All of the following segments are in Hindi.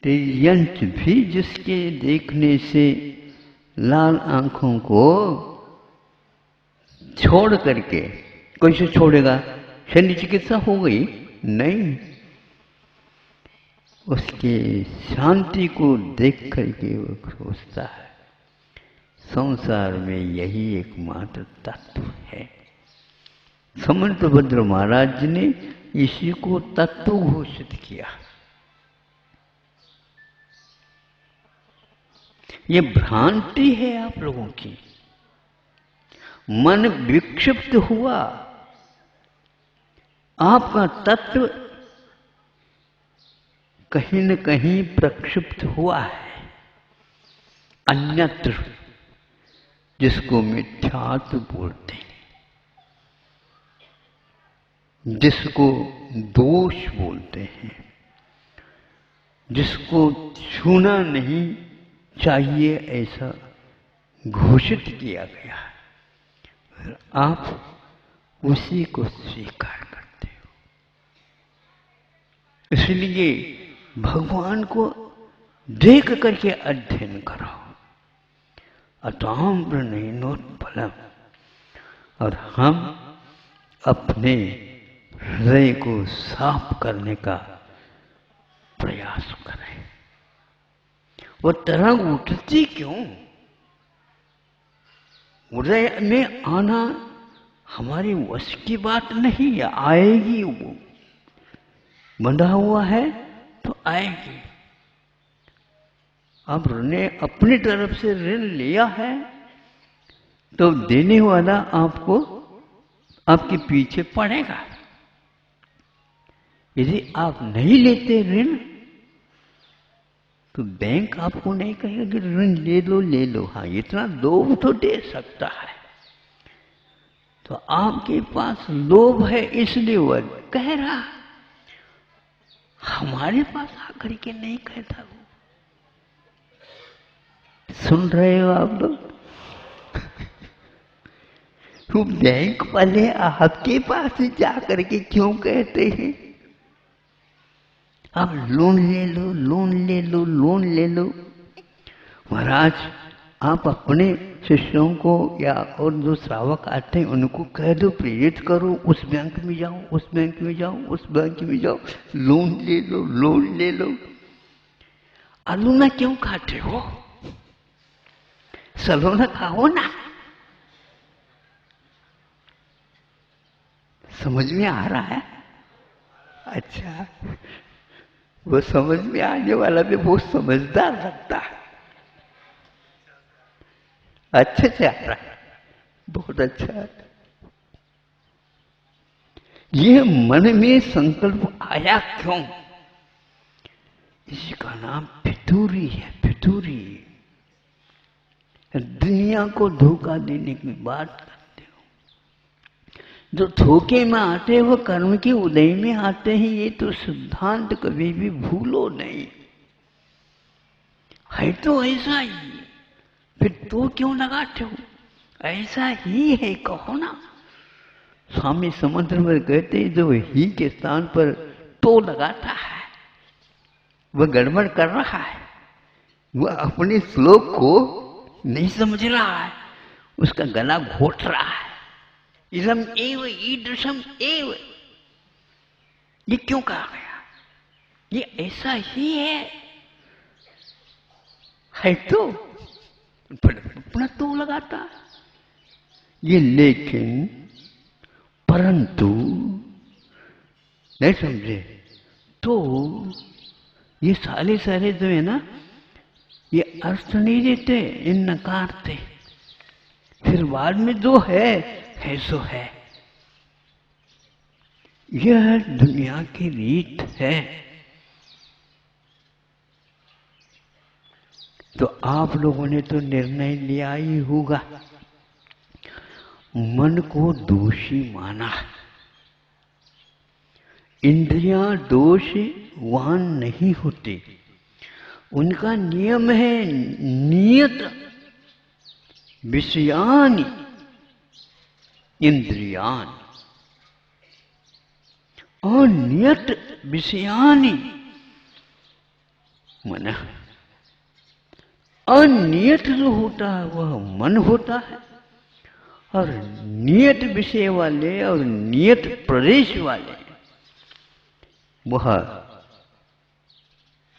तिर्यंत भी जिसके देखने से लाल आंखों को छोड़ करके, कोई से छोड़ेगा? शल्य चिकित्सा हो गई? नहीं, उसके शांति को देख करके वो सोचता है संसार में यही एकमात्र तत्व है। समंतभद्र महाराज ने इसी को तत्व घोषित किया। ये भ्रांति है आप लोगों की। मन विक्षिप्त हुआ, आपका तत्व कहीं न कहीं प्रक्षिप्त हुआ है अन्यत्र, जिसको मिथ्यात्व बोलते हैं, जिसको दोष बोलते हैं, जिसको छूना नहीं चाहिए ऐसा घोषित किया गया है, फिर आप उसी को स्वीकार करते हो। इसलिए भगवान को देख करके अध्ययन करो। अताम प्रणयनोत्पलम। और हम अपने हृदय को साफ करने का प्रयास करें। वो तरंग उठती क्यों? हृदय में आना हमारी वश की बात नहीं है, आएगी। वो बंधा हुआ है तो आएगी। अब ने अपनी तरफ से ऋण लिया है तो देने वाला आपको आपके पीछे पड़ेगा। यदि आप नहीं लेते ऋण तो बैंक आपको नहीं कहेगा कि ऋण ले लो ले लो, हाँ इतना लोभ तो दे सकता है। तो आपके पास लोभ है इसलिए वह कह रहा, हमारे पास आकर के नहीं कहता। वो सुन रहे हो आप लोग? तो बैंक वाले आपके पास जाकर के क्यों कहते हैं आप लोन ले लो लोन ले लो लोन ले लो? महाराज आप अपने शिष्यों को या और जो श्रावक आते हैं उनको कह दो, प्रेरित करो, उस बैंक में जाओ उस बैंक में जाओ उस बैंक में जाओ, लोन ले लो लोन ले लो। आलूना क्यों खाते हो? सलोना खाओ ना। समझ में आ रहा है? अच्छा, वो समझ में आने वाला भी बहुत समझदार लगता है। अच्छे से आ रहा है, बहुत अच्छा। ये मन में संकल्प आया क्यों? इसका नाम फितूरी है, फितूरी। दुनिया को धोखा देने की बात करते हो। जो धोखे में आते हैं वो कर्म के उदय में आते हैं, ये तो सिद्धांत कभी भी भूलो नहीं। है तो ऐसा ही, फिर तो क्यों लगाते हो? ऐसा ही है कहो ना। स्वामी समुद्र में कहते हैं जो ही के स्थान पर तो लगाता है वह गड़बड़ कर रहा है, वह अपने श्लोक को नहीं समझ रहा है, उसका गला घोट रहा है। इदम एव ईदृशम एव, ये क्यों कहा गया? ये ऐसा ही है तो अपना तो लगाता है ये, लेकिन परंतु नहीं समझे तो ये सारे जो है ना, ये अर्थ नहीं देते, इन नकारते। फिर बाद में जो है सो है। यह दुनिया की रीत है। तो आप लोगों ने तो निर्णय लिया ही होगा, मन को दोषी माना। इंद्रियां दोषवान नहीं होती, उनका नियम है नियत विषयानि इंद्रियान, और नियत विषयानि मन। अनियत जो होता है वह मन होता है, और नियत विषय वाले और नियत प्रदेश वाले वह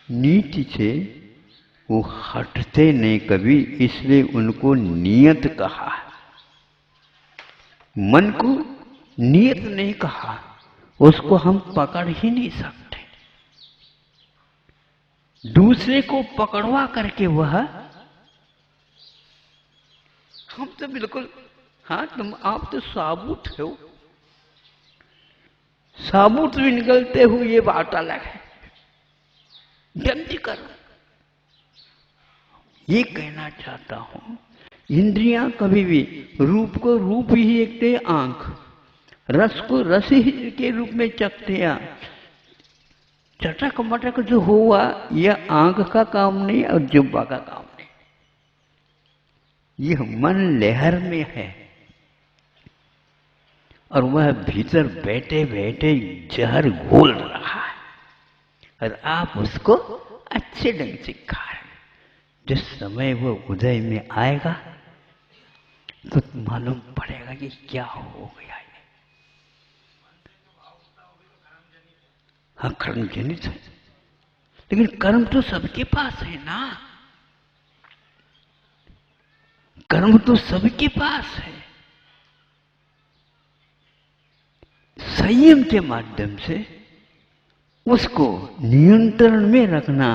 नीति से वो हटते नहीं कभी, इसलिए उनको नियत कहा। मन को नियत नहीं कहा, उसको हम पकड़ ही नहीं सकते। दूसरे को पकड़वा करके वह, हम तो बिल्कुल, हाँ तुम आप तो साबुत हो, साबुत भी निकलते हुए ये बात अलग है। जल्दी करो, ये कहना चाहता हूं। इंद्रियां कभी भी रूप को रूप ही देखते, आंख रस को रस ही के रूप में चखते हैं। चटक मटक जो हुआ यह आंख का काम नहीं और जुब्बा का काम नहीं, यह मन लहर में है, और वह भीतर बैठे बैठे जहर घोल रहा है, और आप उसको अच्छे ढंग से खा रहे। जिस समय वो उदय में आएगा तो मालूम पड़ेगा कि क्या हो गया है। हाँ, कर्म जनित है, लेकिन कर्म तो सबके पास है ना, कर्म तो सबके पास है। संयम के माध्यम से उसको नियंत्रण में रखना,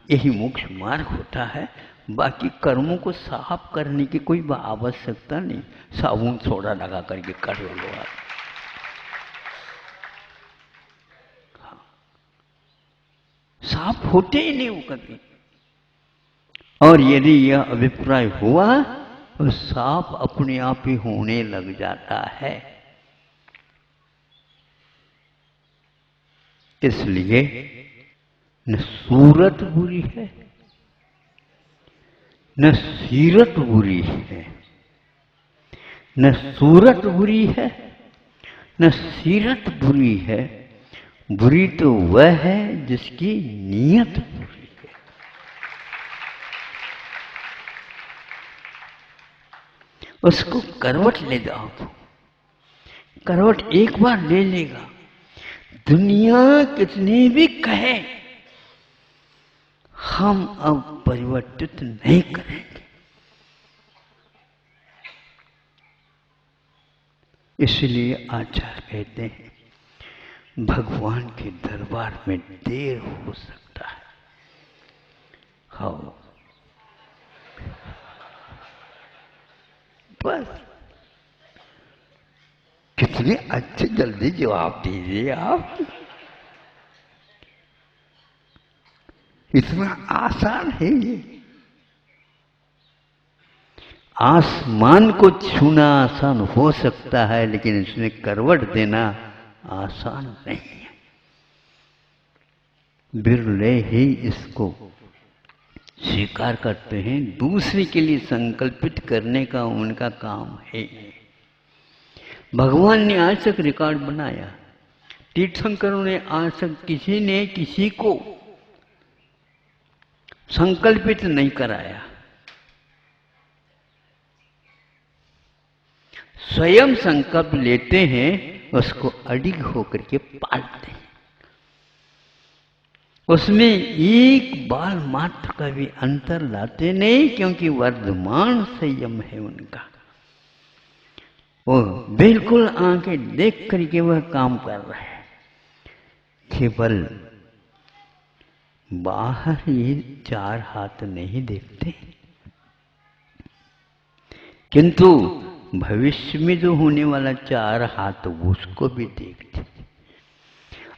यही मोक्ष मार्ग होता है। बाकी कर्मों को साफ करने की कोई आवश्यकता नहीं, साबुन सोडा लगा करके कर लो आप। हाँ, साफ होते ही नहीं वो कभी। और यदि यह अभिप्राय हुआ तो साफ अपने आप ही होने लग जाता है। इसलिए न सूरत बुरी है, न सीरत बुरी है, न सूरत बुरी है, न सीरत बुरी है। बुरी तो वह है जिसकी नीयत बुरी है। उसको करवट ले जाओ तो करवट एक बार ले लेगा, दुनिया कितनी भी कहे हम अब परिवर्तित नहीं करेंगे। इसलिए आचार्य कहते हैं भगवान के दरबार में देर हो सकता है। हाँ, बस कितने अच्छे जल्दी जवाब दीजिए आप, इतना आसान है ये। आसमान को छूना आसान हो सकता है, लेकिन इसमें करवट देना आसान नहीं है। बिरले ही इसको स्वीकार करते हैं। दूसरे के लिए संकल्पित करने का उनका काम है। भगवान ने आज तक रिकॉर्ड बनाया, तीर्थंकरों ने आज तक किसी ने किसी को संकल्पित नहीं कराया, स्वयं संकल्प लेते हैं, उसको अडिग होकर के पालते हैं। उसमें एक बाल मात्र का भी अंतर लाते नहीं, क्योंकि वर्धमान संयम है उनका। वो बिल्कुल आंखें देख करके वह काम कर रहे हैं। केवल बाहर ये चार हाथ नहीं देखते, किंतु भविष्य में जो होने वाला चार हाथ उसको भी देखते,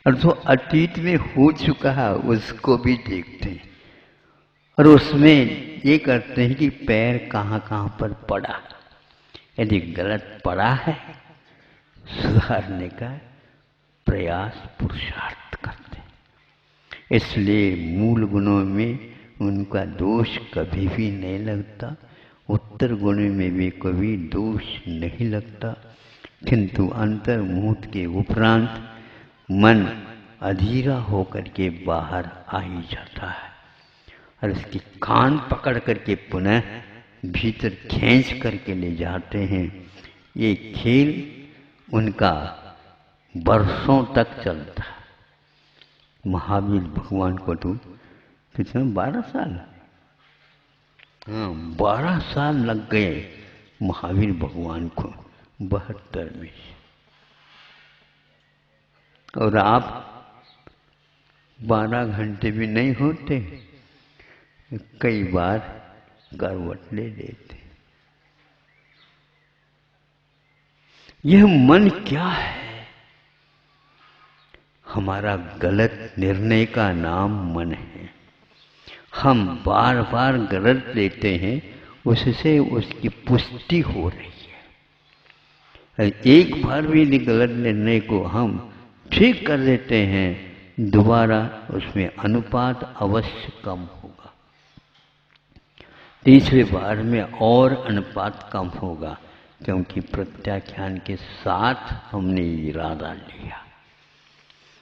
और जो अतीत में हो चुका है उसको भी देखते हैं। और उसमें ये करते हैं कि पैर कहाँ कहाँ पर पड़ा, यदि गलत पड़ा है सुधारने का प्रयास पुरुषार्थ करते हैं। इसलिए मूल गुणों में उनका दोष कभी भी नहीं लगता, उत्तर गुण में भी कभी दोष नहीं लगता, किंतु अंतर्मुहूर्त के उपरांत मन अधीरा होकर के बाहर आ ही जाता है। और उसके कान पकड़ करके पुनः भीतर खींच करके ले जाते हैं। ये खेल उनका वर्षों तक चलता। महावीर भगवान को तो कितना 12 साल, हाँ 12 साल लग गए महावीर भगवान को 72 में। और आप 12 घंटे भी नहीं होते, कई बार करवट ले लेते। यह मन क्या है? हमारा गलत निर्णय का नाम मन है। हम बार बार गलत लेते हैं, उससे उसकी पुष्टि हो रही है। एक बार भी गलत निर्णय को हम ठीक कर देते हैं, दोबारा उसमें अनुपात अवश्य कम होगा। तीसरे बार में और अनुपात कम होगा, क्योंकि प्रत्याख्यान के साथ हमने इरादा लिया।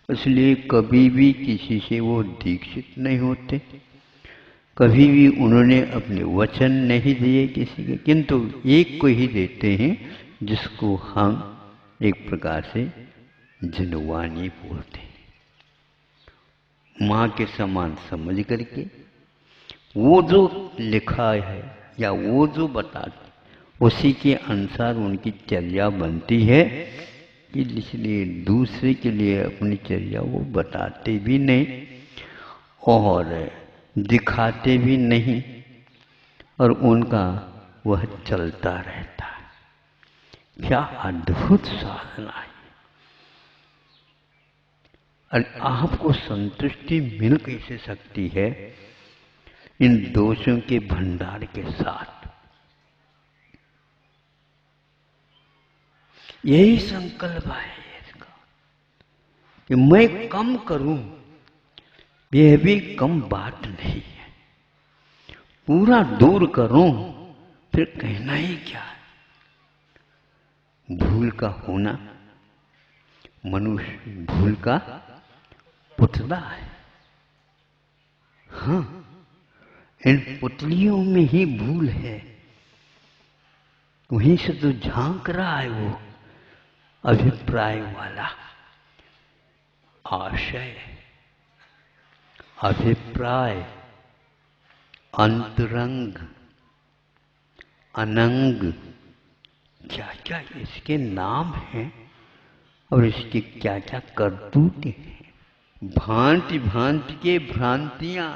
इसलिए कभी भी किसी से वो दीक्षित नहीं होते, कभी भी उन्होंने अपने वचन नहीं दिए किसी के, किंतु एक को ही देते हैं जिसको हम एक प्रकार से जिनवानी बोलते हैं। माँ के समान समझ करके वो जो लिखा है या वो जो बताते उसी के अनुसार उनकी चर्या बनती है। इसलिए दूसरे के लिए अपनी चर्या वो बताते भी नहीं और दिखाते भी नहीं, और उनका वह चलता रहता है। क्या अद्भुत साधना है! और आपको संतुष्टि मिल कैसे सकती है इन दोषों के भंडार के साथ? यही संकल्प है इसका कि मैं कम करूं। यह भी कम बात नहीं है। पूरा दूर करूं, फिर कहना ही क्या है? भूल का होना, मनुष्य भूल का पुतला है। हाँ, इन पुतलियों में ही भूल है। वहीं से तो झांक रहा है वो अभिप्राय वाला। आशय, अभिप्राय, अंतरंग, अनंग, क्या क्या इसके नाम हैं और इसकी क्या क्या करतूतें हैं। भांति भांति के भ्रांतियां,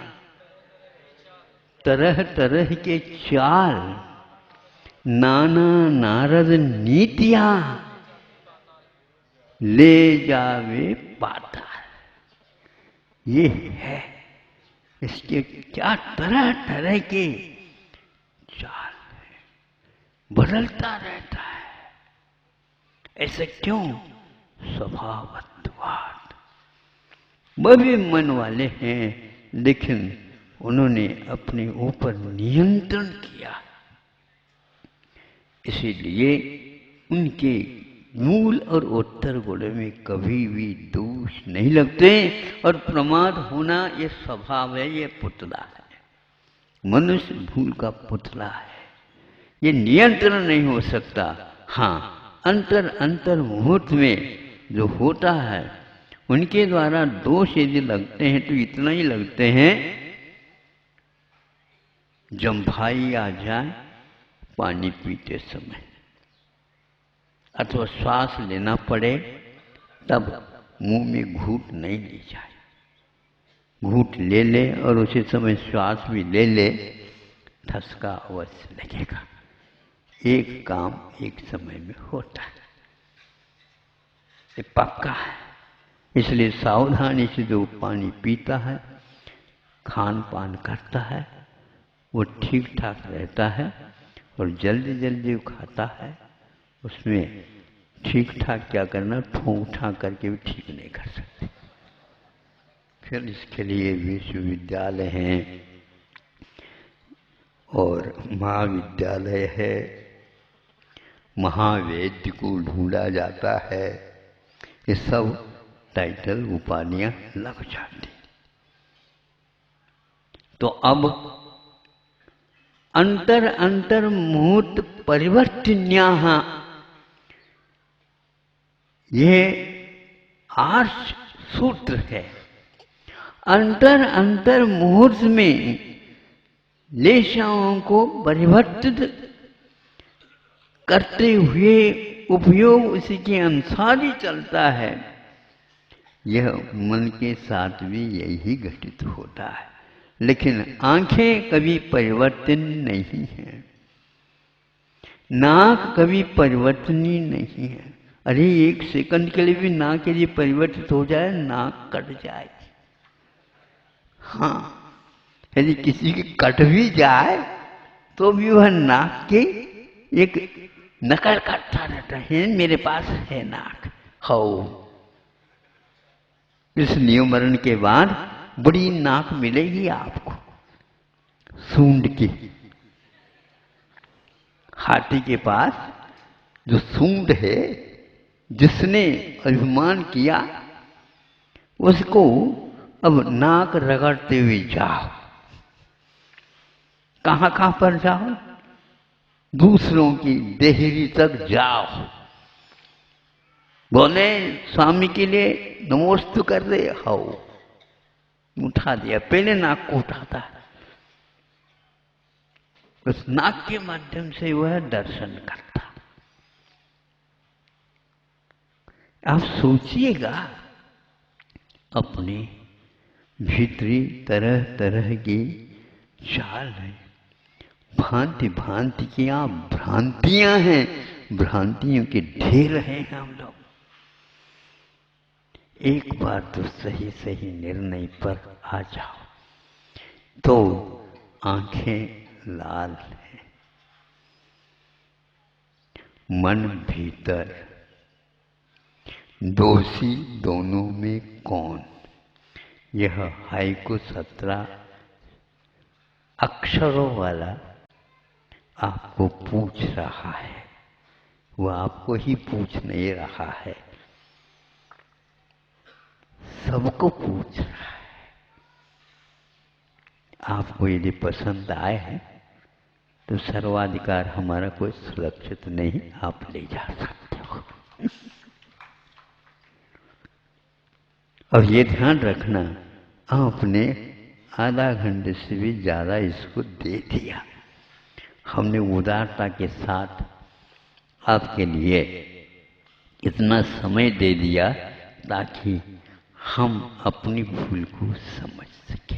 तरह तरह के चाल, नाना नारद नीतियां ले जावे पाता। ये है इसके क्या तरह तरह के चाल है, बदलता रहता है। ऐसे क्यों? स्वभावत्वात्। वह भी मन वाले हैं, लेकिन उन्होंने अपने ऊपर नियंत्रण किया, इसीलिए उनके मूल और उत्तर गुण में कभी भी दोष नहीं लगते। और प्रमाद होना ये स्वभाव है, ये पुतला है। मनुष्य भूल का पुतला है, ये नियंत्रण नहीं हो सकता। हाँ, अंतर मुहूर्त में जो होता है उनके द्वारा दोष यदि लगते हैं तो इतना ही लगते हैं, जम्भाई आ जाए पानी पीते समय, अथवा श्वास लेना पड़े तब मुंह में घूंट नहीं ली जाए। घूंट ले ले और उसी समय श्वास भी ले ले, ठसका अवश्य लगेगा। एक काम एक समय में होता है, ये पक्का है। इसलिए सावधानी से जो पानी पीता है, खान पान करता है, वो ठीक ठाक रहता है। और जल्दी जल्दी खाता है, उसमें ठीक ठाक क्या करना, ठोंक ठाक करके भी ठीक नहीं कर सकते। फिर इसके लिए विश्वविद्यालय हैं और महाविद्यालय है, महावेद्य को ढूंढा जाता है। ये सब टाइटल उपाधियां लग जाती। तो अब अंतर अंतर मुहूर्त परिवर्तन्याः, ये आर्ष सूत्र है। अंतर अंतर मुहूर्त में लेशाओं को परिवर्तित करते हुए उपयोग उसी के अनुसार ही चलता है। यह मन के साथ भी यही घटित होता है, लेकिन आंखें कभी परिवर्तन नहीं है, नाक कभी परिवर्तनीय नहीं है। अरे एक सेकंड के लिए भी नाक यदि परिवर्तित हो जाए, नाक कट जाए। हाँ, यदि किसी की कट भी जाए तो भी वह नाक की एक नकल करता रहता है, मेरे पास है नाक। हो इस नियमरण के बाद बड़ी नाक मिलेगी आपको, सूंड की। हाथी के पास जो सूंड है, जिसने अभिमान किया, उसको अब नाक रगड़ते हुए जाओ। कहां कहां पर जाओ? दूसरों की देहरी तक जाओ। बोले स्वामी के लिए नमोस्तु कर दे, हो उठा दिया। पहले नाक को उठाता है, उस नाक के माध्यम से वह दर्शन करता। आप सोचिएगा, अपने भीतरी तरह तरह की चाल है, भांति भांति की आप भ्रांतियां हैं, भ्रांतियों के ढेर हैं हम लोग। एक बार तो सही सही निर्णय पर आ जाओ तो आंखें लाल हैं, मन भीतर। दोषी दोनों में कौन? यह हाइकु 17 अक्षरों वाला आपको पूछ रहा है, वह आपको ही पूछ नहीं रहा है, सबको पूछ रहा है। आपको यदि पसंद आए है तो सर्वाधिकार हमारा कोई सुरक्षित नहीं, आप ले जा सकते हो। और ये ध्यान रखना, आपने आधा घंटे से भी ज्यादा इसको दे दिया। हमने उदारता के साथ आपके लिए इतना समय दे दिया ताकि हम अपनी भूल को समझ सकें।